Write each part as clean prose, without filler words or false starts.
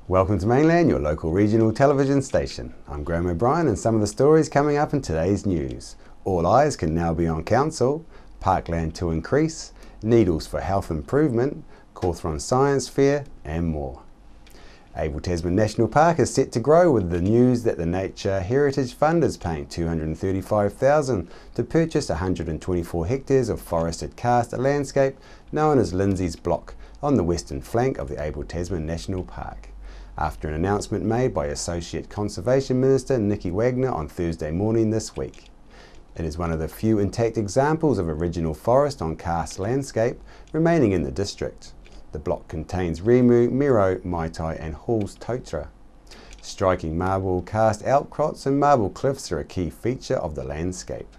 Welcome to Mainland, your local regional television station. I'm Graham O'Brien, and some of the stories coming up in today's news. All eyes can now be on council, parkland to increase, needles for health improvement, Cawthron Science Fair and more. Abel Tasman National Park is set to grow with the news that the Nature Heritage Fund is paying $235,000 to purchase 124 hectares of forested karst landscape known as Lindsay's Block on the western flank of the Abel Tasman National Park, after an announcement made by Associate Conservation Minister Nikki Wagner on Thursday morning this week. It is one of the few intact examples of original forest on karst landscape remaining in the district. The block contains Rimu, Miro, Maitai and Hall's Totara. Striking marble karst outcrops and marble cliffs are a key feature of the landscape.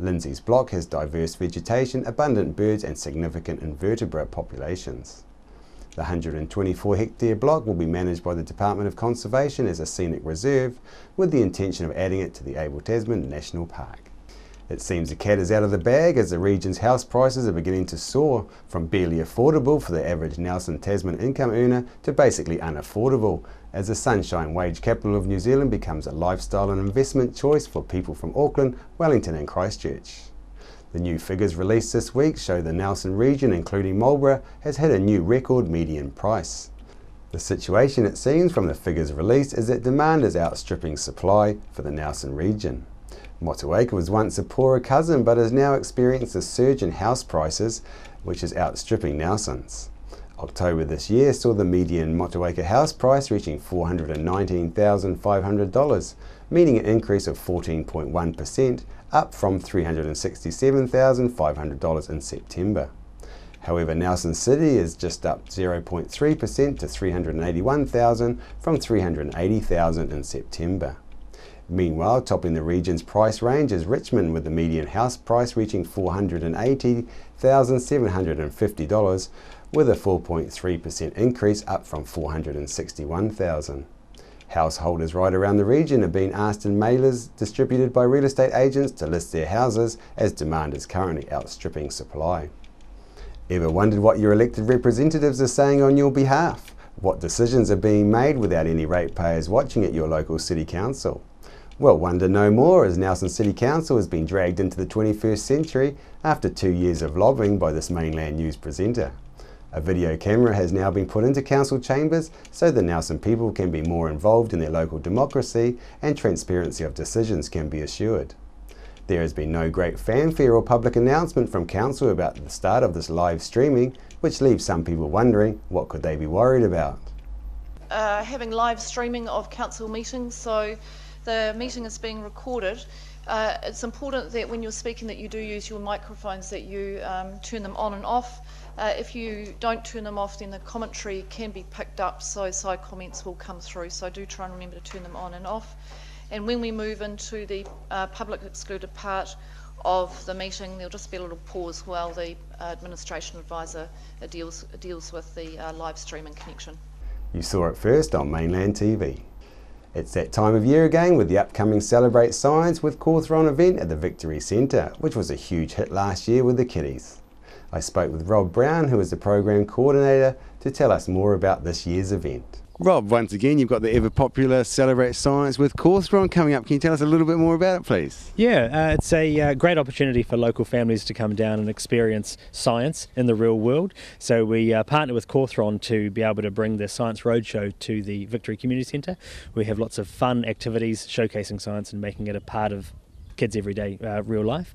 Lindsay's Block has diverse vegetation, abundant birds and significant invertebrate populations. The 124 hectare block will be managed by the Department of Conservation as a scenic reserve with the intention of adding it to the Abel Tasman National Park. It seems the cat is out of the bag as the region's house prices are beginning to soar from barely affordable for the average Nelson Tasman income earner to basically unaffordable as the sunshine wage capital of New Zealand becomes a lifestyle and investment choice for people from Auckland, Wellington and Christchurch. The new figures released this week show the Nelson region, including Marlborough, has hit a new record median price. The situation, it seems, from the figures released is that demand is outstripping supply for the Nelson region. Motueka was once a poorer cousin but has now experienced a surge in house prices which is outstripping Nelson's. October this year saw the median Motueka house price reaching $419,500, meaning an increase of 14.1%, up from $367,500 in September. However, Nelson City is just up 0.3% to $381,000 from $380,000 in September. Meanwhile, topping the region's price range is Richmond, with the median house price reaching $480,750, with a 4.3% increase, up from $461,000. Householders right around the region are being asked in mailers distributed by real estate agents to list their houses as demand is currently outstripping supply. Ever wondered what your elected representatives are saying on your behalf? What decisions are being made without any ratepayers watching at your local city council? Well, wonder no more, as Nelson City Council has been dragged into the 21st century after 2 years of lobbying by this Mainland news presenter. A video camera has now been put into council chambers so the Nelson people can be more involved in their local democracy and transparency of decisions can be assured. There has been no great fanfare or public announcement from council about the start of this live streaming, which leaves some people wondering what could they be worried about. Having live streaming of council meetings, so the meeting is being recorded. It's important that when you're speaking that you do use your microphones, that you turn them on and off. If you don't turn them off, then the commentary can be picked up, so side comments will come through, so do try and remember to turn them on and off. And when we move into the public excluded part of the meeting, there'll just be a little pause while the administration advisor deals with the live streaming connection. You saw it first on Mainland TV. It's that time of year again with the upcoming Celebrate Science with Cawthron event at the Victory Centre, which was a huge hit last year with the kiddies. I spoke with Rob Brown, who is the program coordinator, to tell us more about this year's event. Rob, once again, you've got the ever popular Celebrate Science with Cawthron coming up. Can you tell us a little bit more about it, please? Yeah, it's a great opportunity for local families to come down and experience science in the real world. So we partner with Cawthron to be able to bring the Science Roadshow to the Victory Community Centre. We have lots of fun activities showcasing science and making it a part of kids' everyday real life.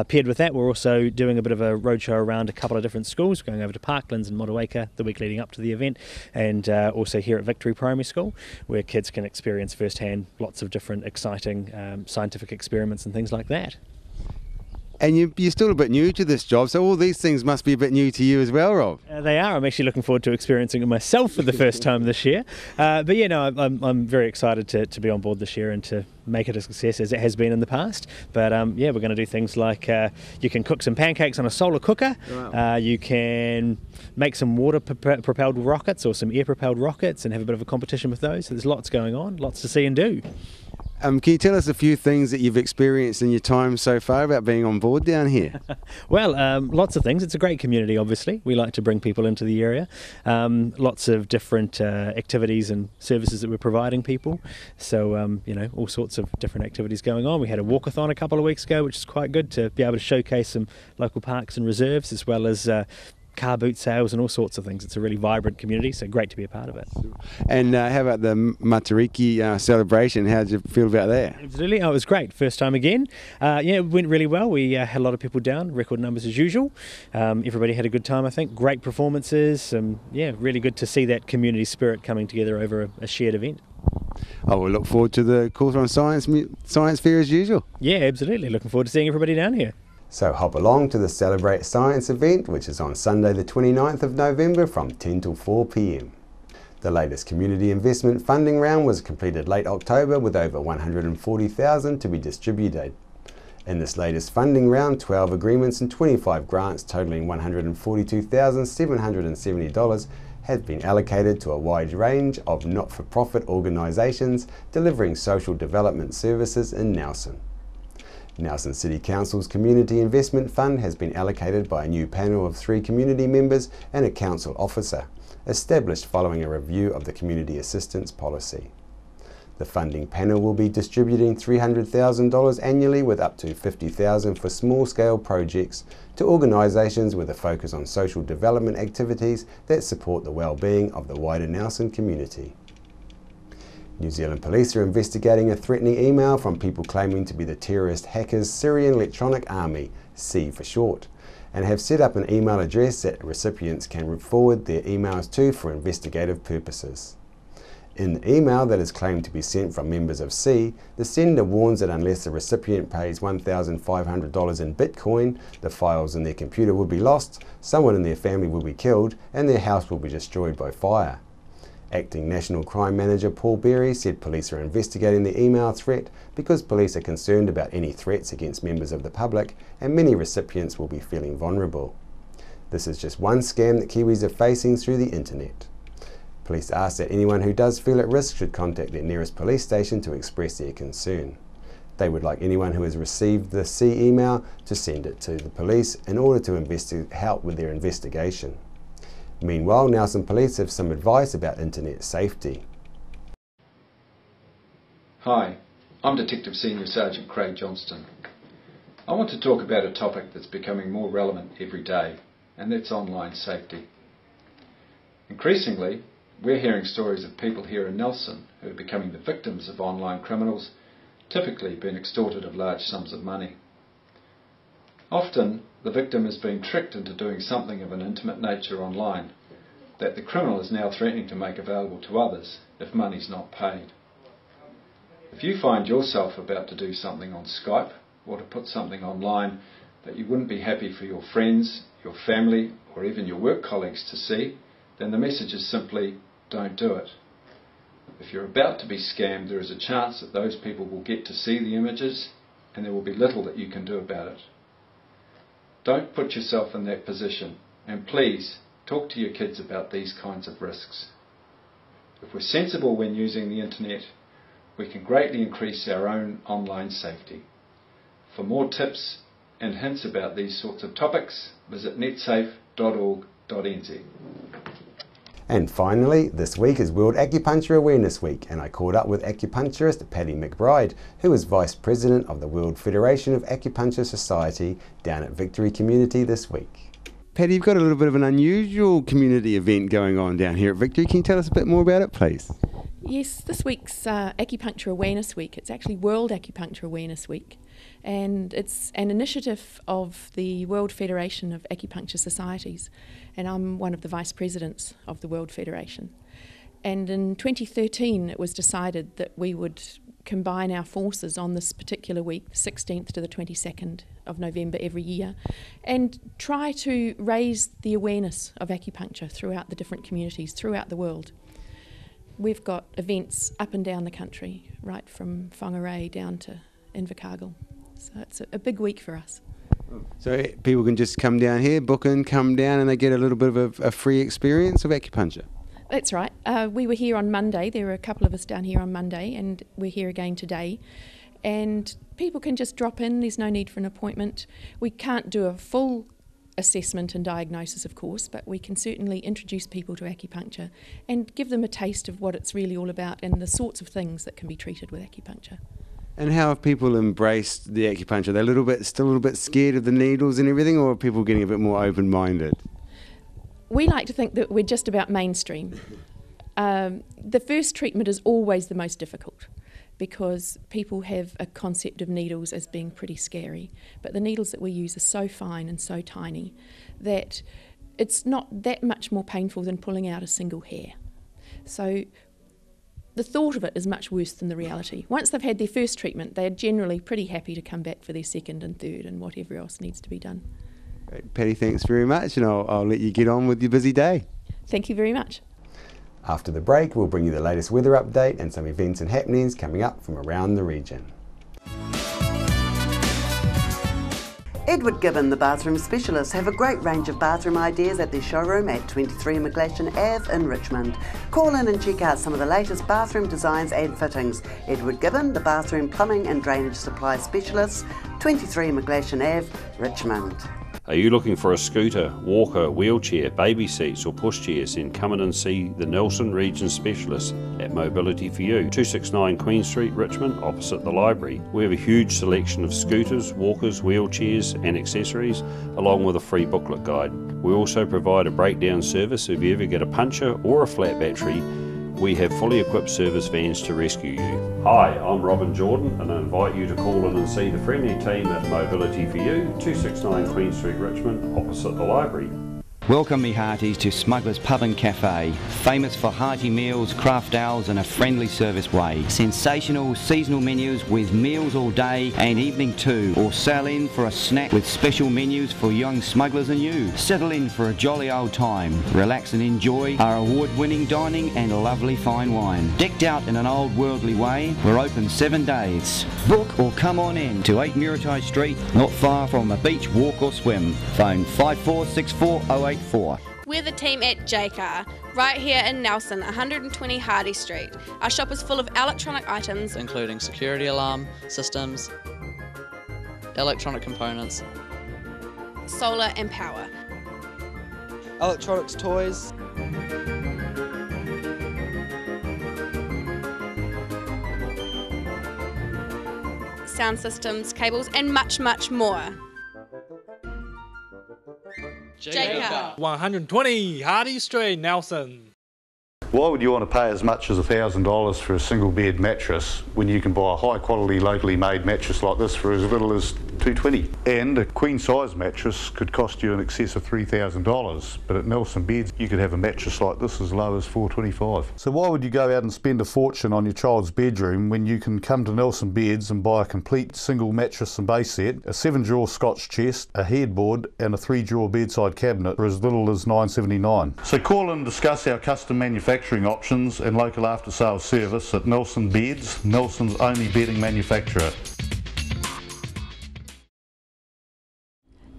Paired with that, we're also doing a bit of a roadshow around a couple of different schools, going over to Parklands and Motueka the week leading up to the event, and also here at Victory Primary School, where kids can experience firsthand lots of different exciting scientific experiments and things like that. And you're still a bit new to this job, so all these things must be a bit new to you as well, Rob. They are. I'm actually looking forward to experiencing it myself for the first time this year. But yeah, no, I'm very excited to be on board this year and to make it a success as it has been in the past. But yeah, we're going to do things like you can cook some pancakes on a solar cooker. Wow. You can make some water-propelled rockets or some air-propelled rockets and have a bit of a competition with those. So there's lots going on, lots to see and do. Can you tell us a few things that you've experienced in your time so far about being on board down here? Well, lots of things. It's a great community, obviously. We like to bring people into the area. Lots of different activities and services that we're providing people. So, all sorts of different activities going on. We had a walkathon a couple of weeks ago, which is quite good to be able to showcase some local parks and reserves, as well as car boot sales and all sorts of things. It's a really vibrant community, so great to be a part of it. And how about the Matariki celebration? How did you feel about that? Absolutely, it was great. First time again. It went really well. We had a lot of people down, record numbers as usual. Everybody had a good time, I think. Great performances. Really good to see that community spirit coming together over a shared event. Oh, we'll look forward to the Cawthron Science Fair as usual. Yeah, absolutely. Looking forward to seeing everybody down here. So hop along to the Celebrate Science event, which is on Sunday the 29th of November from 10 till 4 p.m. The latest community investment funding round was completed late October with over $140,000 to be distributed. In this latest funding round, 12 agreements and 25 grants totaling $142,770 has been allocated to a wide range of not-for-profit organisations delivering social development services in Nelson. Nelson City Council's Community Investment Fund has been allocated by a new panel of 3 community members and a council officer, established following a review of the community assistance policy. The funding panel will be distributing $300,000 annually, with up to $50,000 for small-scale projects to organisations with a focus on social development activities that support the well-being of the wider Nelson community. New Zealand Police are investigating a threatening email from people claiming to be the terrorist hackers Syrian Electronic Army, SE for short, and have set up an email address that recipients can forward their emails to for investigative purposes. In the email that is claimed to be sent from members of SE, the sender warns that unless the recipient pays $1,500 in Bitcoin, the files in their computer will be lost, someone in their family will be killed, and their house will be destroyed by fire. Acting National Crime Manager Paul Berry said police are investigating the email threat because police are concerned about any threats against members of the public, and many recipients will be feeling vulnerable. This is just one scam that Kiwis are facing through the internet. Police ask that anyone who does feel at risk should contact their nearest police station to express their concern. They would like anyone who has received the C email to send it to the police in order to help with their investigation. Meanwhile, Nelson Police have some advice about internet safety. Hi, I'm Detective Senior Sergeant Craig Johnston. I want to talk about a topic that's becoming more relevant every day, and that's online safety. Increasingly, we're hearing stories of people here in Nelson who are becoming the victims of online criminals, typically being extorted of large sums of money. Often, the victim is being tricked into doing something of an intimate nature online that the criminal is now threatening to make available to others if money's not paid. If you find yourself about to do something on Skype or to put something online that you wouldn't be happy for your friends, your family, or even your work colleagues to see, then the message is simply, don't do it. If you're about to be scammed, there is a chance that those people will get to see the images and there will be little that you can do about it. Don't put yourself in that position, and please talk to your kids about these kinds of risks. If we're sensible when using the internet, we can greatly increase our own online safety. For more tips and hints about these sorts of topics, visit netsafe.org.nz. And finally, this week is World Acupuncture Awareness Week, and I caught up with acupuncturist Patty McBride, who is Vice President of the World Federation of Acupuncture Society down at Victory Community this week. Patty, you've got a little bit of an unusual community event going on down here at Victory. Can you tell us a bit more about it, please? Yes, this week's Acupuncture Awareness Week. It's actually World Acupuncture Awareness Week, and it's an initiative of the World Federation of Acupuncture Societies, and I'm one of the vice presidents of the World Federation. And in 2013 it was decided that we would combine our forces on this particular week, the 16th to the 22nd of November every year, and try to raise the awareness of acupuncture throughout the different communities throughout the world. We've got events up and down the country, right from Whangarei down to Invercargill. So it's a big week for us. So people can just come down here, book in, come down, and they get a little bit of a free experience of acupuncture? That's right. We were here on Monday. There were a couple of us down here on Monday, and we're here again today. And people can just drop in. There's no need for an appointment. We can't do a full assessment and diagnosis, of course, but we can certainly introduce people to acupuncture and give them a taste of what it's really all about and the sorts of things that can be treated with acupuncture. And how have people embraced the acupuncture? They're still a little bit scared of the needles and everything, or are people getting a bit more open-minded? We like to think that we're just about mainstream. The first treatment is always the most difficult because people have a concept of needles as being pretty scary. But the needles that we use are so fine and so tiny that it's not that much more painful than pulling out a single hair. So the thought of it is much worse than the reality. Once they've had their first treatment, they're generally pretty happy to come back for their second and third and whatever else needs to be done. Great. Patty, thanks very much, and I'll let you get on with your busy day. Thank you very much. After the break, we'll bring you the latest weather update and some events and happenings coming up from around the region. Edward Gibbon, the bathroom specialist, have a great range of bathroom ideas at their showroom at 23 McGlashan Ave in Richmond. Call in and check out some of the latest bathroom designs and fittings. Edward Gibbon, the bathroom plumbing and drainage supply specialist, 23 McGlashan Ave, Richmond. Are you looking for a scooter, walker, wheelchair, baby seats or pushchairs? Then come in and see the Nelson Region Specialist at Mobility for You, 269 Queen Street, Richmond, opposite the library. We have a huge selection of scooters, walkers, wheelchairs and accessories, along with a free booklet guide. We also provide a breakdown service if you ever get a puncture or a flat battery. We have fully equipped service vans to rescue you. Hi, I'm Robin Jordan and I invite you to call in and see the friendly team at Mobility for You, 269 Queen Street, Richmond, opposite the library. Welcome me hearties to Smuggler's Pub and Cafe, famous for hearty meals, craft ales and a friendly service way. Sensational seasonal menus with meals all day and evening too, or sail in for a snack with special menus for young smugglers and you. Settle in for a jolly old time, relax and enjoy our award-winning dining and lovely fine wine. Decked out in an old worldly way, we're open 7 days. Book or come on in to 8 Muritai Street, not far from a beach, walk or swim. Phone 546408. We're the team at JCar, right here in Nelson, 120 Hardy Street. Our shop is full of electronic items, including security alarm systems, electronic components, solar and power, electronics toys, sound systems, cables and much, much more. JCar. 120 Hardy Street, Nelson. Why would you want to pay as much as $1,000 for a single bed mattress when you can buy a high quality locally made mattress like this for as little as $220? And a queen size mattress could cost you in excess of $3,000, but at Nelson Beds you could have a mattress like this as low as $425. So why would you go out and spend a fortune on your child's bedroom when you can come to Nelson Beds and buy a complete single mattress and base set, a 7-drawer Scotch chest, a headboard and a 3-drawer bedside cabinet for as little as $979? So call and discuss our custom manufacturing options and local after sales service at Nelson Beds, Nelson's only bedding manufacturer.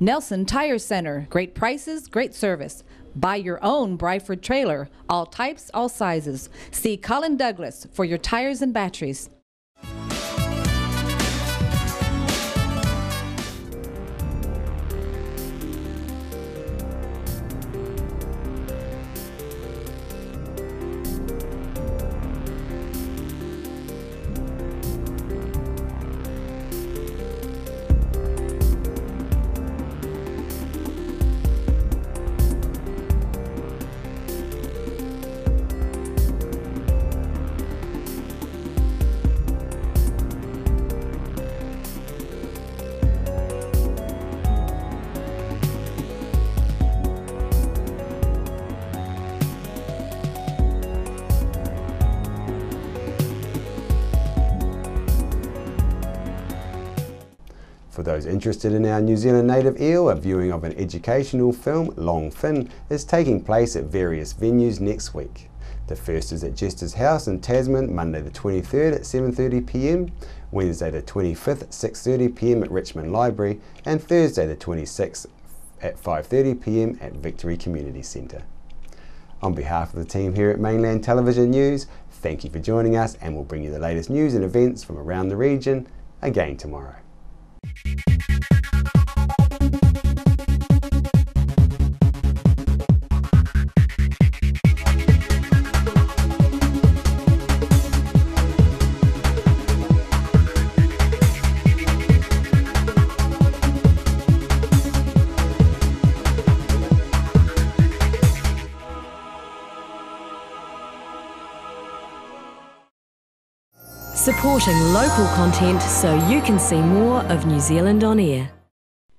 Nelson Tire Center, great prices, great service. Buy your own Bryford trailer, all types, all sizes. See Colin Douglas for your tires and batteries. For those interested in our New Zealand native eel, a viewing of an educational film, Long Fin, is taking place at various venues next week. The first is at Jester's House in Tasman, Monday the 23rd at 7:30 p.m, Wednesday the 25th at 6:30 p.m. at Richmond Library, and Thursday the 26th at 5:30 p.m. at Victory Community Centre. On behalf of the team here at Mainland Television News, thank you for joining us, and we'll bring you the latest news and events from around the region again tomorrow. Supporting local content so you can see more of New Zealand on air.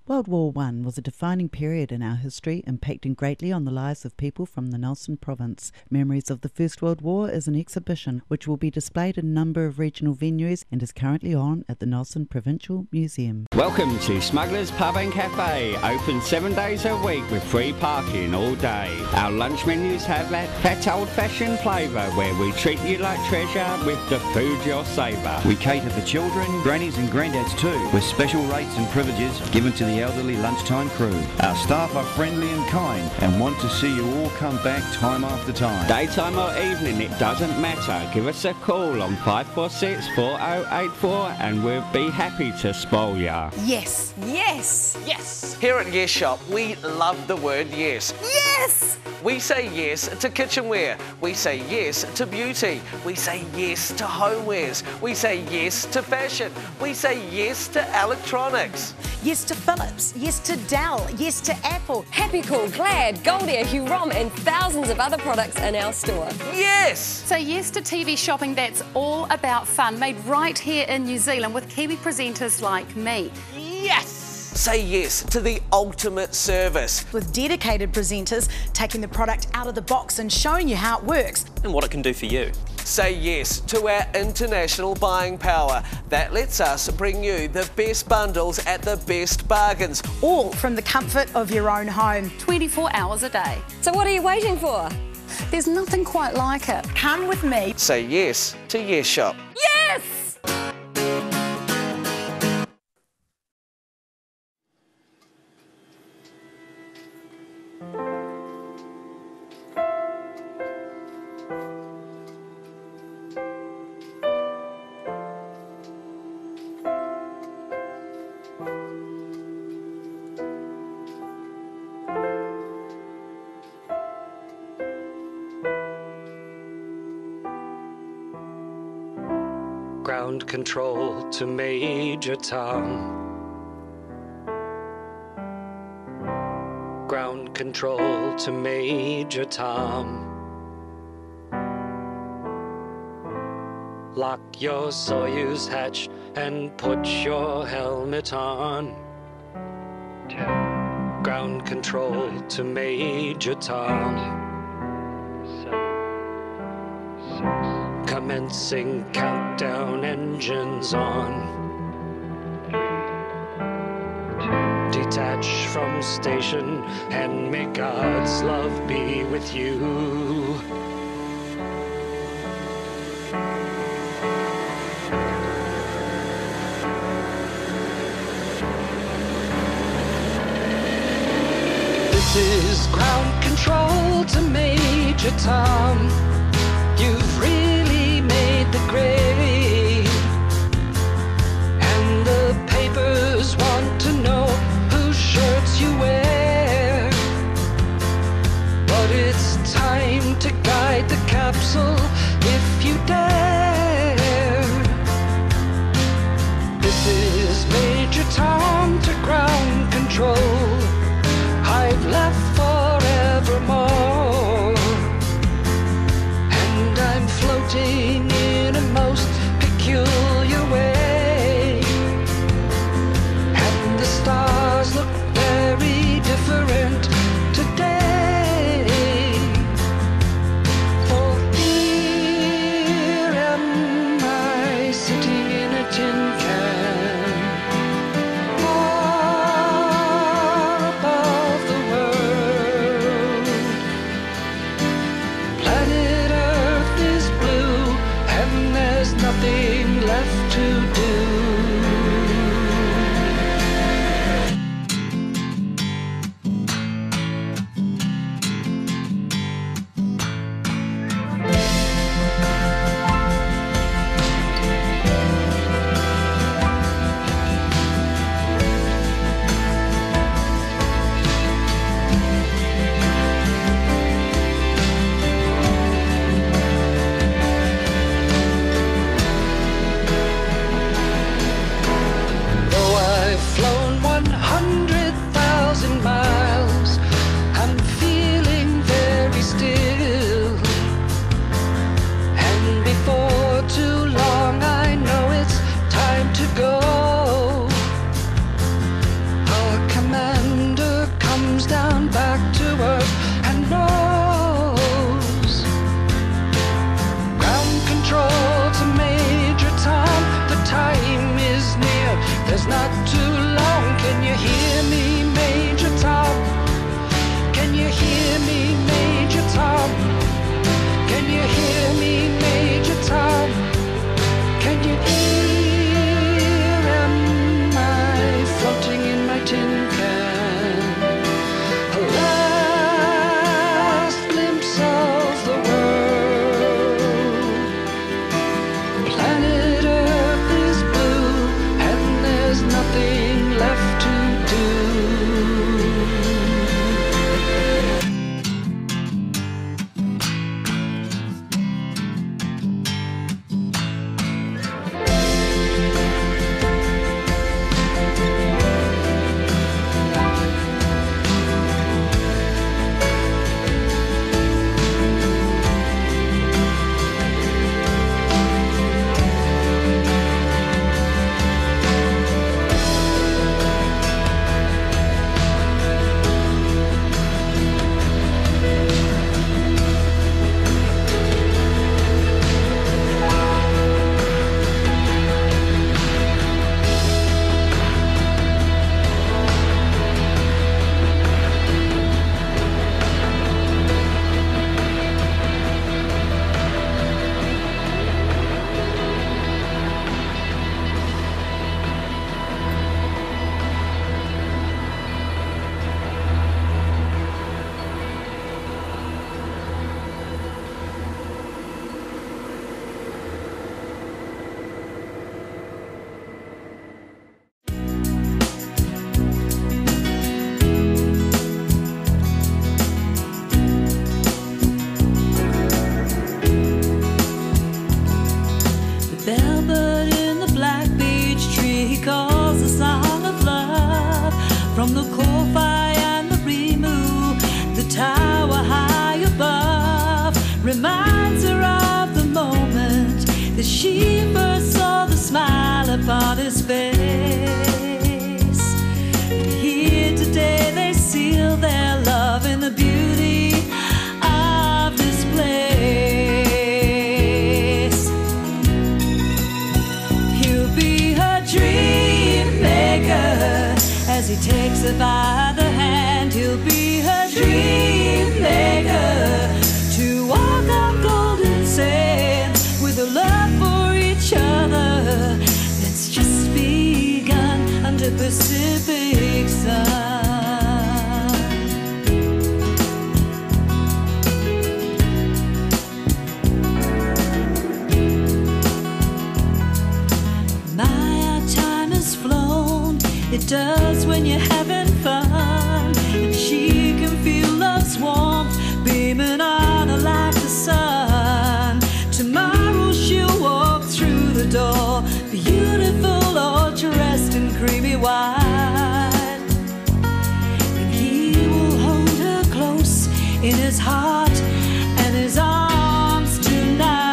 World War I was a defining period in our history, impacting greatly on the lives of people from the Nelson province. Memories of the First World War is an exhibition which will be displayed in a number of regional venues and is currently on at the Nelson Provincial Museum. Welcome to Smugglers Pub and Cafe, open 7 days a week with free parking all day. Our lunch menus have that fat old-fashioned flavour where we treat you like treasure with the food you'll savour. We cater for children, grannies and granddads too, with special rates and privileges given to the elderly lunchtime crew. Our staff are friendly and kind and want to see you all come back time after time. Daytime or evening, it doesn't matter. Give us a call on 546 4084 and we'll be happy to spoil ya. Yes. Yes. Yes. Here at Yes Shop, we love the word yes. Yes. We say yes to kitchenware. We say yes to beauty. We say yes to homewares. We say yes to fashion. We say yes to electronics. Yes to Philips. Yes to Dell. Yes to Apple. Happy Cool, Glad, Goldia, Huron and thousands of other products in our store. Yes! So yes to TV shopping that's all about fun, made right here in New Zealand with Kiwi presenters like me. Yes! Say yes to the ultimate service. With dedicated presenters taking the product out of the box and showing you how it works. And what it can do for you. Say yes to our international buying power. That lets us bring you the best bundles at the best bargains. All from the comfort of your own home. 24 hours a day. So what are you waiting for? There's nothing quite like it. Come with me. Say yes to Yes Shop. Yes! Ground control to Major Tom. Ground control to Major Tom. Lock your Soyuz hatch and put your helmet on. Ground control to Major Tom. Commencing countdown, engines on. Detach from station and may God's love be with you. This is ground control to Major Tom. You've really made the grade, and the papers want to know whose shirts you wear. But it's time to guide the capsule if you dare. This is Major Tom to ground control. I've left forevermore, and I'm floating in a most peculiar way, and the stars look very different today. For here am I sitting in a tin can, far above the world. does when you're having fun, and she can feel love's warmth beaming on her like the sun. Tomorrow she'll walk through the door, beautiful, all dressed in creamy white, and he will hold her close in his heart and his arms tonight.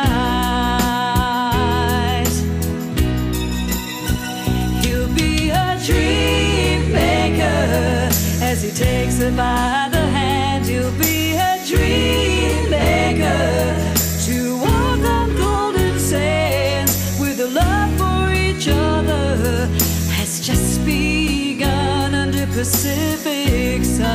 He'll be her dream maker as he takes her by the hand. He'll be her dream maker to walk on golden sands with a love for each other has just begun under Pacific sun.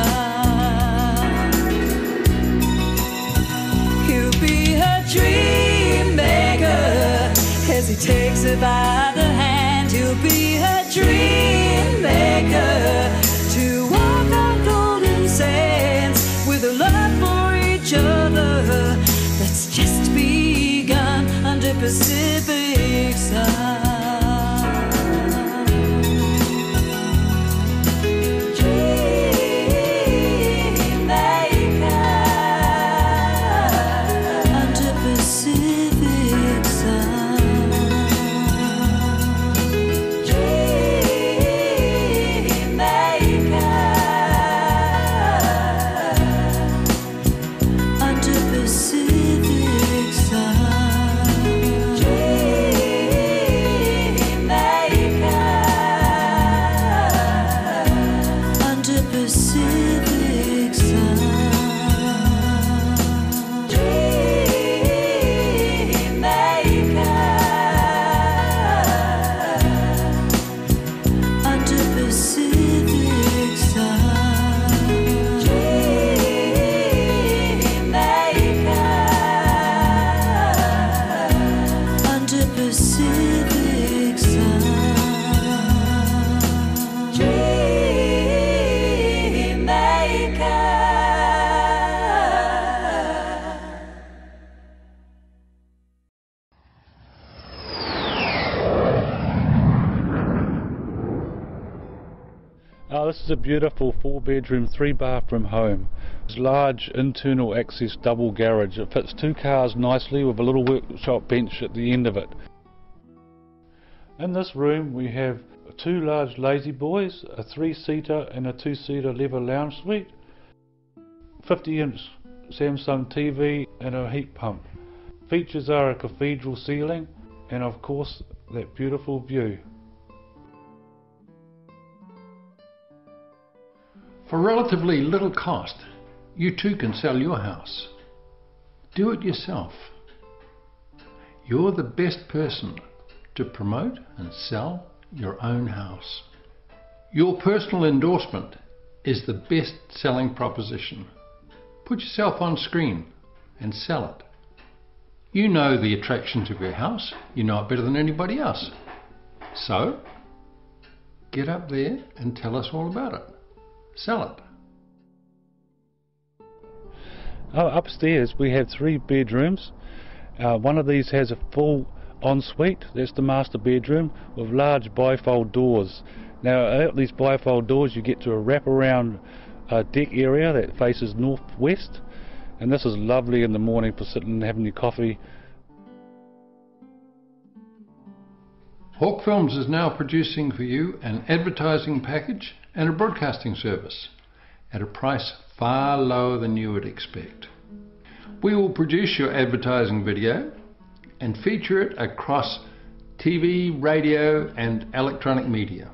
He'll be her dream maker as he takes her by the hand. He'll be her dream maker to walk on golden sands with a love for each other that's just begun under Pacific sun. This is a beautiful 4-bedroom, 3-bathroom home. It's large internal access double garage. It fits 2 cars nicely with a little workshop bench at the end of it. In this room we have 2 large lazy boys, a 3-seater and a 2-seater leather lounge suite, 50-inch Samsung TV and a heat pump. Features are a cathedral ceiling and of course that beautiful view. For relatively little cost, you too can sell your house. Do it yourself. You're the best person to promote and sell your own house. Your personal endorsement is the best selling proposition. Put yourself on screen and sell it. You know the attractions of your house. You know it better than anybody else. So, get up there and tell us all about it. Sell it. Upstairs we have 3 bedrooms. One of these has a full ensuite. That's the master bedroom with large bifold doors. Now out these bifold doors you get to a wraparound deck area that faces northwest, and this is lovely in the morning for sitting and having your coffee. Hawk Films is now producing for you an advertising package and a broadcasting service at a price far lower than you would expect. We will produce your advertising video and feature it across TV, radio and electronic media.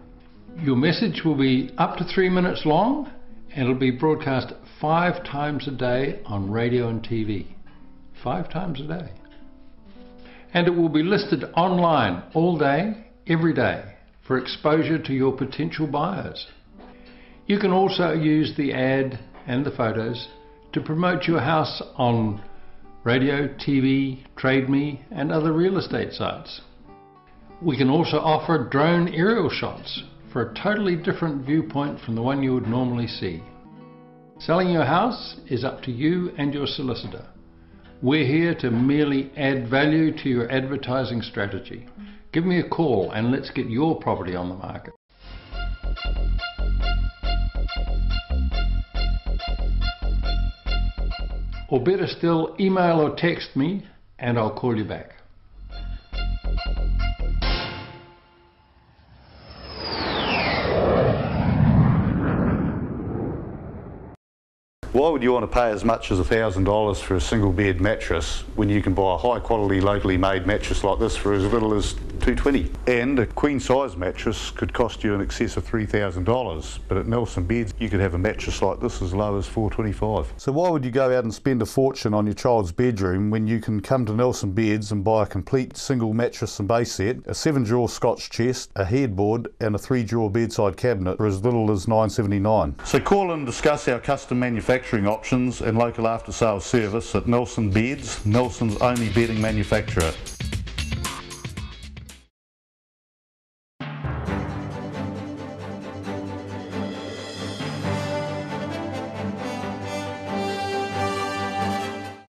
Your message will be up to 3 minutes long and it'll be broadcast 5 times a day on radio and TV. 5 times a day. And it will be listed online all day, every day, for exposure to your potential buyers. You can also use the ad and the photos to promote your house on radio, TV, Trade Me and other real estate sites. We can also offer drone aerial shots for a totally different viewpoint from the one you would normally see. Selling your house is up to you and your solicitor. We're here to merely add value to your advertising strategy. Give me a call and let's get your property on the market. Or better still, email or text me and I'll call you back. Why would you want to pay as much as $1,000 for a single bed mattress when you can buy a high quality locally made mattress like this for as little as $220? And a queen size mattress could cost you in excess of $3,000, but at Nelson Beds you could have a mattress like this as low as $425. So why would you go out and spend a fortune on your child's bedroom when you can come to Nelson Beds and buy a complete single mattress and base set, a 7-drawer Scotch chest, a headboard and a 3-drawer bedside cabinet for as little as $979? So call and discuss our custom manufacturing options and local after sales service at Nelson Beds, Nelson's only bedding manufacturer.